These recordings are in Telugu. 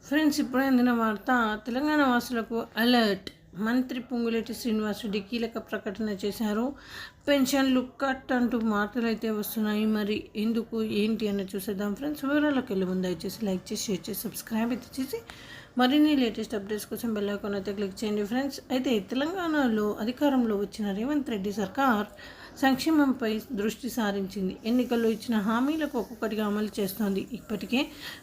ఫ్రెండ్స్, ఇప్పుడే అందిన వార్త. తెలంగాణ వాసులకు అలర్ట్. మంత్రి పొంగులేటి శ్రీనివాసరెడ్డి కీలక ప్రకటన చేశారు. పెన్షన్లు కట్ అంటూ వార్తలు అయితే వస్తున్నాయి. మరి ఎందుకు ఏంటి అని చూసేద్దాం ఫ్రెండ్స్. వివరాల్లోకి వెళ్ళే ముందు దయచేసి లైక్ చేసి షేర్ చేసి సబ్స్క్రైబ్ అయితే చేసి మరిన్ని లేటెస్ట్ అప్డేట్స్ కోసం బెల్ ఐకాన్ అయితే క్లిక్ చేయండి ఫ్రెండ్స్. అయితే తెలంగాణలో అధికారంలో వచ్చిన రేవంత్ రెడ్డి సర్కార్ సంక్షేమంపై దృష్టి సారించింది. ఎన్నికల్లో ఇచ్చిన హామీలకు ఒక్కొక్కటిగా అమలు చేస్తోంది. ఇప్పటికే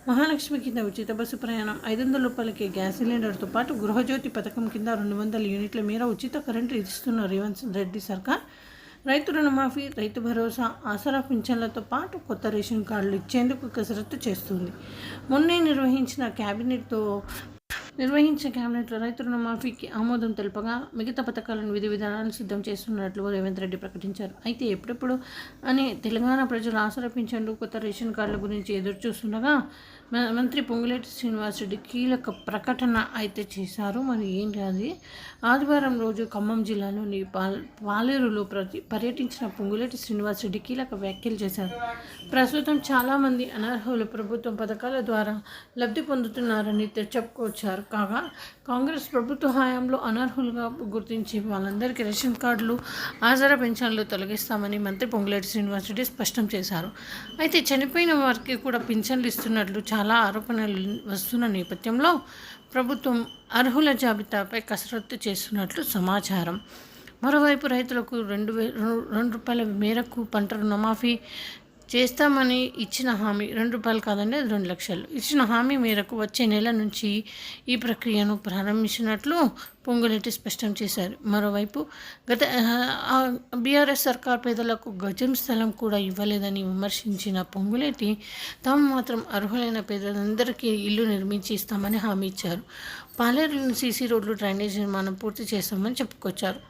మహాలక్ష్మి కింద ఉచిత బస్సు ప్రయాణం, 500 రూపాయలకే గ్యాస్ సిలిండర్తో పాటు గృహజ్యోతి పథకం కింద 200 యూనిట్ల మేర ఉచిత కరెంటు ఇస్తున్న రేవంత్ రెడ్డి సర్కార్ రైతు రుణమాఫీ, రైతు భరోసా, ఆసరా పింఛన్లతో పాటు కొత్త రేషన్ కార్డులు ఇచ్చేందుకు కసరత్తు చేస్తుంది. మొన్నే నిర్వహించిన క్యాబినెట్లో రైతు రుణమాఫీకి ఆమోదం తెలుపగా మిగతా పథకాలను విధి విధానాలను సిద్ధం చేస్తున్నట్లు రేవంత్ రెడ్డి ప్రకటించారు. అయితే ఎప్పుడెప్పుడు అని తెలంగాణ ప్రజలు ఆసరా పింఛన్లు, కొత్త రేషన్ కార్డుల గురించి ఎదురు చూస్తుండగా మంత్రి పొంగులేటి శ్రీనివాసరెడ్డి కీలక ప్రకటన అయితే చేశారు. మరి ఏంటి అది? ఆదివారం రోజు ఖమ్మం జిల్లాలోని పాలేరులో పర్యటించిన పొంగులేటి శ్రీనివాసరెడ్డి కీలక వ్యాఖ్యలు చేశారు. ప్రస్తుతం చాలామంది అనర్హులు ప్రభుత్వం పథకాల ద్వారా లబ్ధి పొందుతున్నారని చెప్పుకొచ్చారు. కాగా కాంగ్రెస్ ప్రభుత్వ హయాంలో అనర్హులుగా గుర్తించి వాళ్ళందరికీ రేషన్ కార్డులు, ఆసరా పెన్షన్లు తొలగిస్తామని మంత్రి పొంగులేటి శ్రీనివాసరెడ్డి స్పష్టం చేశారు. అయితే చనిపోయిన వారికి కూడా పింఛన్లు ఇస్తున్నట్లు చాలా ఆరోపణలు వస్తున్న నేపథ్యంలో ప్రభుత్వం అర్హుల జాబితాపై కసరత్తు చేస్తున్నట్లు సమాచారం. మరోవైపు రైతులకు 2 రూపాయల మేరకు పంట రుణమాఫీ చేస్తామని ఇచ్చిన హామీ, 2 రూపాయలు కాదండి, అది 2 లక్షలు ఇచ్చిన హామీ మేరకు వచ్చే నెల నుంచి ఈ ప్రక్రియను ప్రారంభించినట్లు పొంగులేటి స్పష్టం చేశారు. మరోవైపు గత బీఆర్ఎస్ సర్కార్ పేదలకు గజం స్థలం కూడా ఇవ్వలేదని విమర్శించిన పొంగులేటి తాము మాత్రం అర్హులైన పేదలందరికీ ఇల్లు నిర్మించి ఇస్తామని హామీ ఇచ్చారు. పాలేరులోని సీసీ రోడ్లు, డ్రైనేజ్ నిర్మాణం పూర్తి చేస్తామని చెప్పుకొచ్చారు.